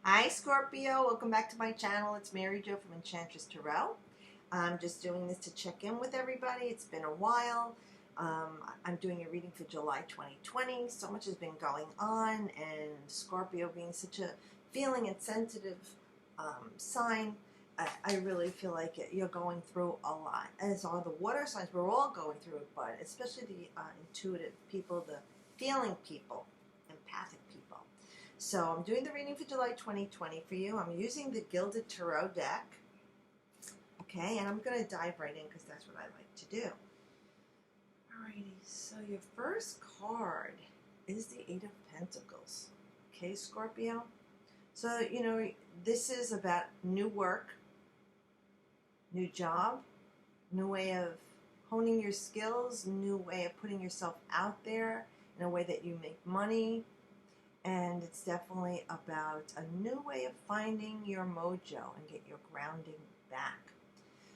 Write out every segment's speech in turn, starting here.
Hi Scorpio, welcome back to my channel. It's Mary Jo from Enchantress Tarot. I'm just doing this to check in with everybody. It's been a while. I'm doing a reading for July 2020. So much has been going on, and Scorpio being such a feeling and sensitive sign, I really feel like you're going through a lot. As are the water signs, we're all going through it, but especially the intuitive people, the feeling people, empathic people. So I'm doing the reading for July 2020 for you. I'm using the Gilded Tarot deck. Okay, and I'm going to dive right in because that's what I like to do. Alrighty, so your first card is the Eight of Pentacles. Okay, Scorpio? So, this is about new work, new job, new way of honing your skills, new way of putting yourself out there in a way that you make money. And it's definitely about a new way of finding your mojo and get your grounding back.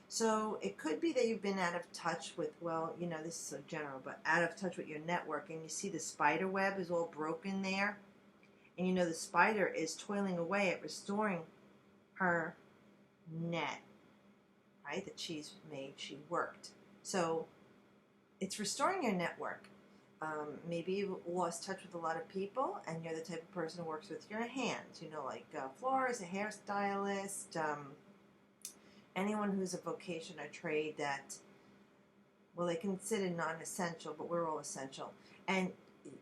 So it could be that you've been out of touch with, this is so general, but out of touch with your network, and you see the spider web is all broken there. And the spider is toiling away at restoring her net, right, that she's made, she worked. So it's restoring your network. Maybe you lost touch with a lot of people, and you're the type of person who works with your hands, like florists, a hairstylist, anyone who's a vocation or trade that, they consider non-essential, but we're all essential. And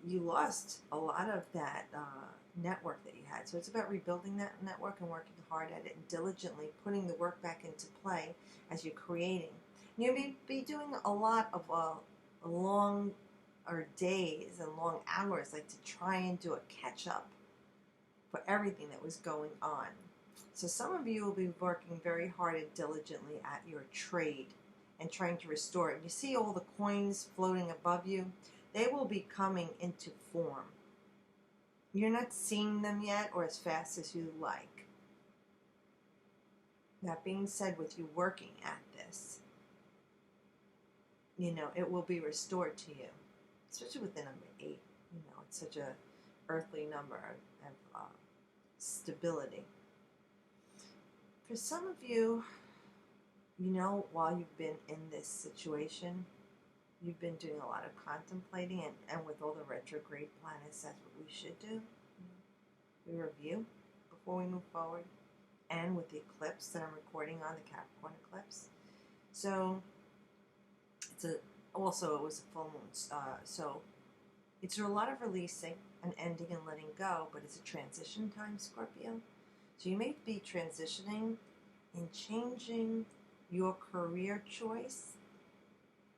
you lost a lot of that network that you had. So it's about rebuilding that network and working hard at it and diligently putting the work back into play as you're creating. You'll be doing a lot of long days and long hours, like to try and do a catch-up for everything that was going on. So some of you will be working very hard and diligently at your trade and trying to restore it. You see all the coins floating above you? They will be coming into form. You're not seeing them yet, or as fast as you like. That being said, with you working at this, it will be restored to you. Especially with the number 8, it's such a earthly number of stability. For some of you, while you've been in this situation, you've been doing a lot of contemplating, and with all the retrograde planets, that's what we should do. We review before we move forward, and with the eclipse that I'm recording on, the Capricorn eclipse. So it was a full moon, so it's a lot of releasing and ending and letting go, but it's a transition time, Scorpio. So you may be transitioning and changing your career choice,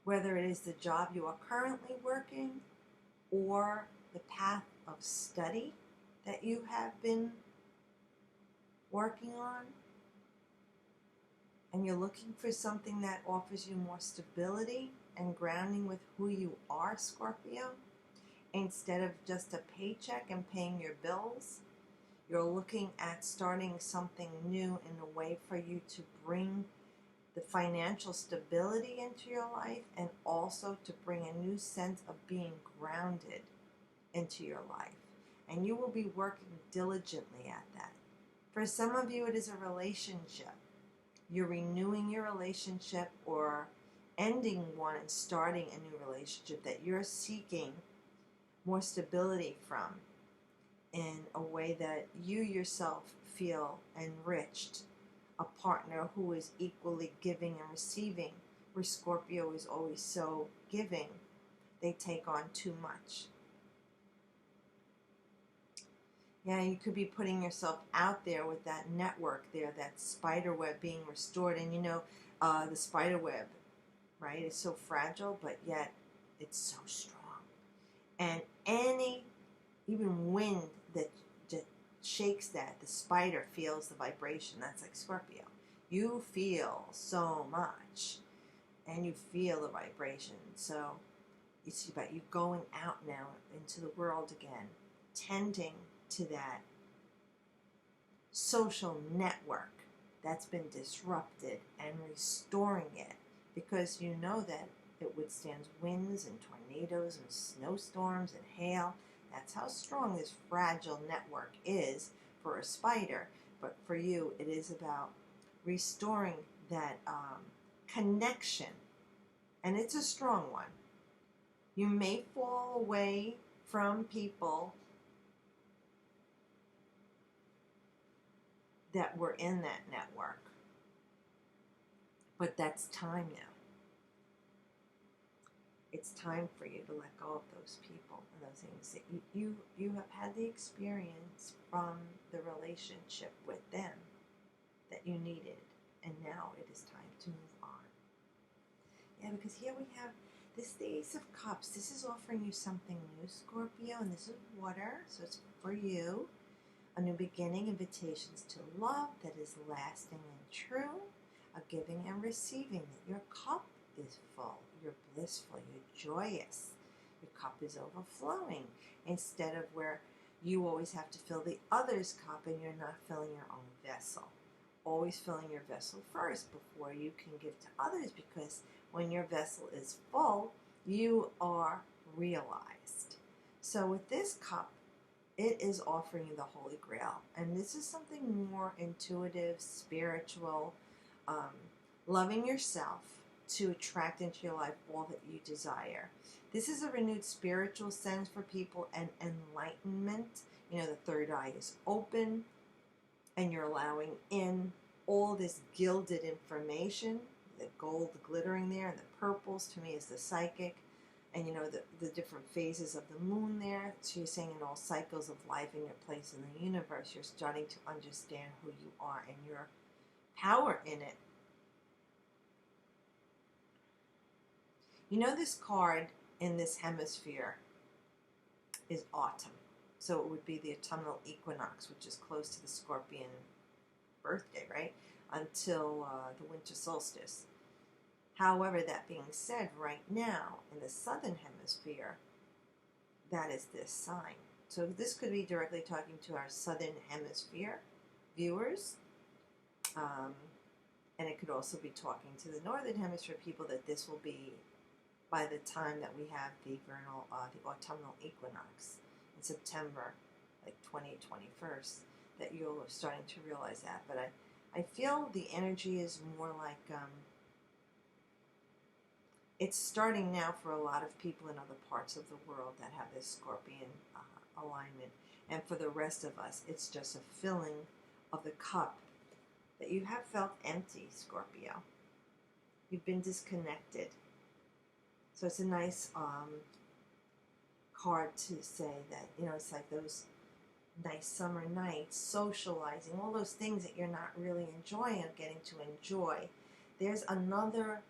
whether it is the job you are currently working or the path of study that you have been working on. And you're looking for something that offers you more stability and grounding with who you are, Scorpio. Instead of just a paycheck and paying your bills, you're looking at starting something new in a way for you to bring the financial stability into your life, and also to bring a new sense of being grounded into your life. And you will be working diligently at that. For some of you, it is a relationship. You're renewing your relationship or ending one and starting a new relationship that you're seeking more stability from, in a way that you yourself feel enriched. A partner who is equally giving and receiving, where Scorpio is always so giving, they take on too much. Yeah, you could be putting yourself out there with that network there, that spider web being restored. And the spider web, right, is so fragile, but yet it's so strong. And even wind that shakes that, the spider feels the vibration. That's like Scorpio. You feel so much, and you feel the vibration. So it's about you going out now into the world again, tending to that social network that's been disrupted and restoring it, because you know that it withstands winds and tornadoes and snowstorms and hail. That's how strong this fragile network is for a spider, but for you it is about restoring that connection, and it's a strong one. You may fall away from people that were in that network, but that's time now. It's time for you to let go of those people and those things that you have had the experience from the relationship with them that you needed, and now it is time to move on. Yeah, because here we have this, the Ace of Cups. This is offering you something new, Scorpio, and this is water, so it's for you. A new beginning, invitations to love that is lasting and true, a giving and receiving, that your cup is full, you're blissful, you're joyous, your cup is overflowing, instead of where you always have to fill the other's cup and you're not filling your own vessel. Always filling your vessel first before you can give to others, because when your vessel is full, you are realized. So with this cup, it is offering you the Holy Grail, and this is something more intuitive, spiritual, loving yourself to attract into your life all that you desire. This is a renewed spiritual sense for people and enlightenment. You know, the third eye is open and you're allowing in all this gilded information, the gold glittering there, and the purples to me is the psychic, and you know, the different phases of the moon there. So you're saying in all cycles of life and your place in the universe, you're starting to understand who you are and your power in it. You know, this card in this hemisphere is autumn. So it would be the autumnal equinox, which is close to the Scorpion birthday, right? Until the winter solstice. However, that being said, right now in the southern hemisphere, that is this sign. So this could be directly talking to our southern hemisphere viewers. And it could also be talking to the northern hemisphere people, that this will be by the time that we have the vernal, the autumnal equinox in September, like 21st, that you're starting to realize that. But I feel the energy is more like, it's starting now for a lot of people in other parts of the world that have this Scorpion alignment. And for the rest of us, it's just a filling of the cup that you have felt empty, Scorpio. You've been disconnected. So it's a nice card to say that, you know, it's like those nice summer nights, socializing, all those things that you're not really enjoying or getting to enjoy. There's another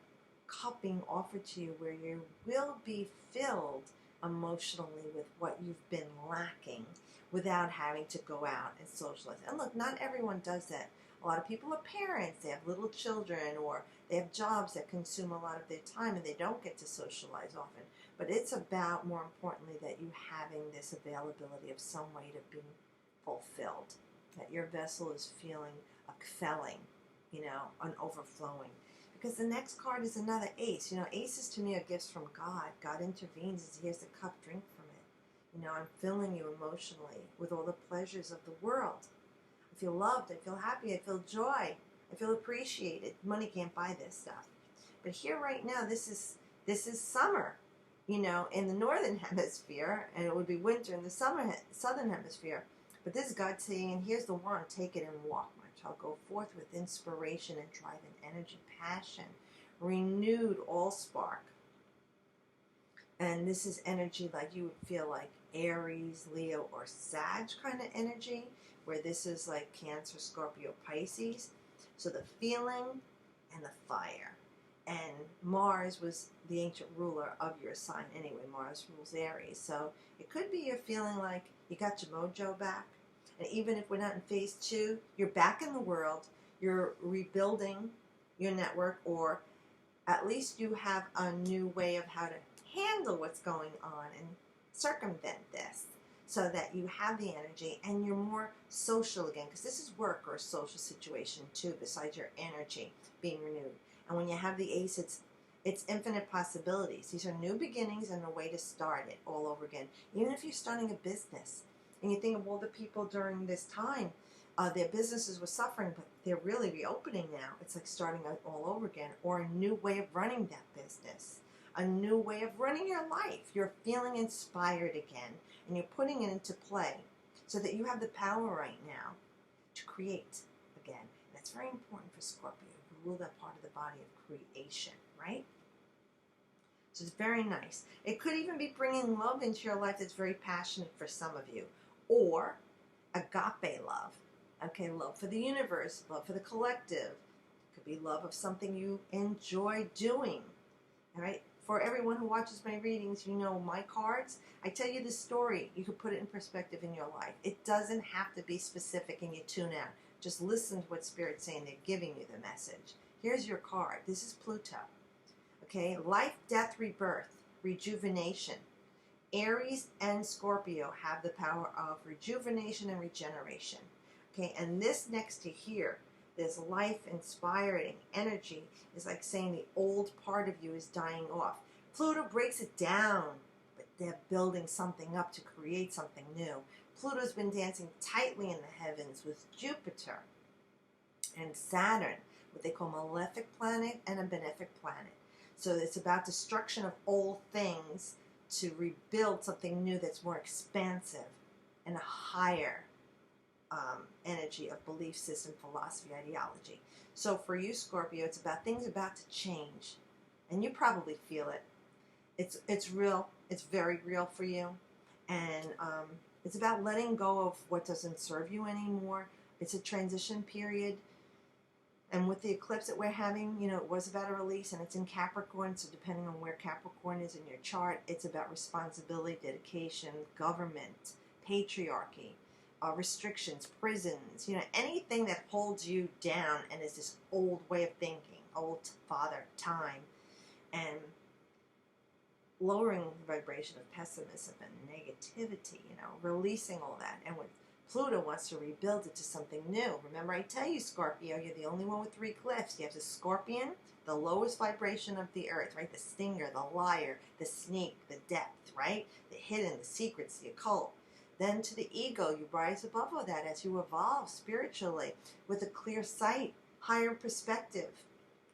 cupping offered to you where you will be filled emotionally with what you've been lacking without having to go out and socialize. And look, not everyone does that. A lot of people are parents, they have little children, or they have jobs that consume a lot of their time and they don't get to socialize often. But it's about, more importantly, that you having this availability of some way to be fulfilled. That your vessel is feeling a filling, you know, an overflowing. Because the next card is another ace. You know, aces to me are gifts from God. God intervenes and here's the cup, drink from it. You know, I'm filling you emotionally with all the pleasures of the world. I feel loved, I feel happy, I feel joy, I feel appreciated. Money can't buy this stuff. But here right now, this is summer, you know, in the northern hemisphere, and it would be winter in the southern hemisphere. But this is God saying, and here's the wand, take it and walk, my child. Go forth with inspiration and drive and energy, passion, renewed all spark. And this is energy like you would feel like Aries, Leo, or Sag kind of energy, where this is like Cancer, Scorpio, Pisces. So the feeling and the fire. And Mars was the ancient ruler of your sign anyway. Mars rules Aries. So it could be you're feeling like you got your mojo back. And even if we're not in phase 2, you're back in the world. You're rebuilding your network, or at least you have a new way of how to handle what's going on and circumvent this, so that you have the energy and you're more social again, because this is work or a social situation too, besides your energy being renewed. And when you have the ace, it's infinite possibilities. These are new beginnings and a way to start it all over again. Even if you're starting a business, And you think of all the people during this time, their businesses were suffering, but they're really reopening now. It's like starting out all over again, or a new way of running that business, a new way of running your life. You're feeling inspired again, and you're putting it into play so that you have the power right now to create again. That's very important for Scorpio. You rule that part of the body of creation, right? So it's very nice. It could even be bringing love into your life that's very passionate for some of you, or agape love. Okay, love for the universe, love for the collective. It could be love of something you enjoy doing. All right. For everyone who watches my readings, you know my cards. I tell you the story. You can put it in perspective in your life. It doesn't have to be specific and you tune out. Just listen to what Spirit's saying. They're giving you the message. Here's your card. This is Pluto. Okay, life, death, rebirth, rejuvenation. Aries and Scorpio have the power of rejuvenation and regeneration. Okay, and this next to here, this life inspiring energy is like saying the old part of you is dying off. Pluto breaks it down, but they're building something up to create something new. Pluto's been dancing tightly in the heavens with Jupiter and Saturn, what they call malefic planet and a benefic planet. So it's about destruction of old things to rebuild something new that's more expansive and a higher energy of belief system, philosophy, ideology. So for you, Scorpio, it's about things about to change, and you probably feel it. It's real. It's very real for you, and it's about letting go of what doesn't serve you anymore. It's a transition period, and with the eclipse that we're having, you know, it was about a release, and it's in Capricorn. So depending on where Capricorn is in your chart, it's about responsibility, dedication, government, patriarchy. Restrictions, prisons, you know, anything that holds you down and is this old way of thinking, old father time, and lowering the vibration of pessimism and negativity, you know, releasing all that. And when Pluto wants to rebuild it to something new. Remember, I tell you, Scorpio, you're the only one with 3 cliffs. You have the Scorpion, the lowest vibration of the earth, right? The stinger, the liar, the sneak, the depth, right? The hidden, the secrets, the occult. Then to the ego, you rise above all that as you evolve spiritually with a clear sight, higher perspective,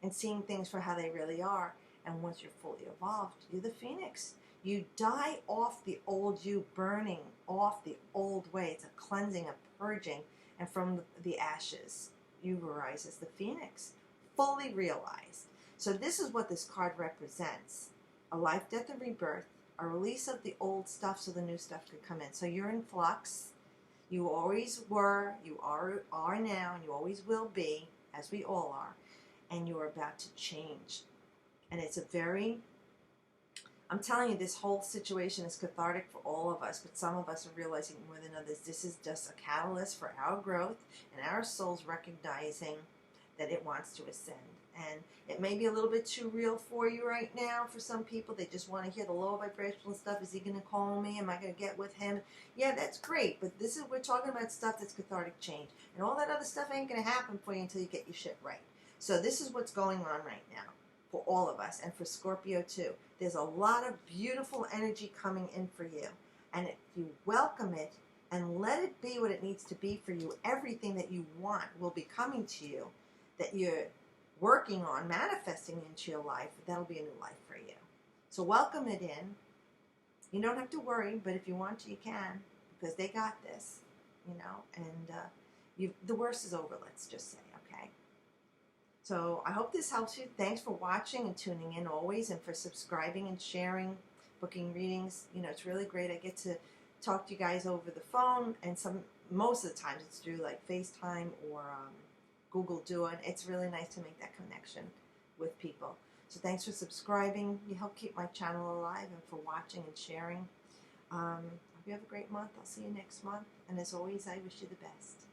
and seeing things for how they really are. And once you're fully evolved, you're the phoenix. You die off the old you, burning off the old way. It's a cleansing, a purging, and from the ashes, you arise as the phoenix, fully realized. So this is what this card represents. A life, death, and rebirth. A release of the old stuff so the new stuff could come in. So you're in flux. You always were, you are now, and you always will be, as we all are. And you're about to change. And it's a very, I'm telling you, this whole situation is cathartic for all of us, but some of us are realizing more than others. This is just a catalyst for our growth and our souls recognizing that it wants to ascend. And it may be a little bit too real for you right now. For some people, they just want to hear the low vibrational stuff. Is he going to call me? Am I going to get with him? Yeah, that's great. But this is, we're talking about stuff that's cathartic change. And all that other stuff ain't going to happen for you until you get your shit right. So this is what's going on right now for all of us. And for Scorpio too. There's a lot of beautiful energy coming in for you. And if you welcome it and let it be what it needs to be for you, everything that you want will be coming to you, that you're working on, manifesting into your life. That'll be a new life for you. So welcome it in. You don't have to worry, but if you want to, you can, because they got this, you know, and the worst is over, let's just say, okay? So I hope this helps you. Thanks for watching and tuning in always, and for subscribing and sharing, booking readings. You know, it's really great. I get to talk to you guys over the phone, and most of the times it's through like FaceTime or Google Duo. It's really nice to make that connection with people. So thanks for subscribing. You help keep my channel alive, and for watching and sharing. Hope you have a great month. I'll see you next month. And as always, I wish you the best.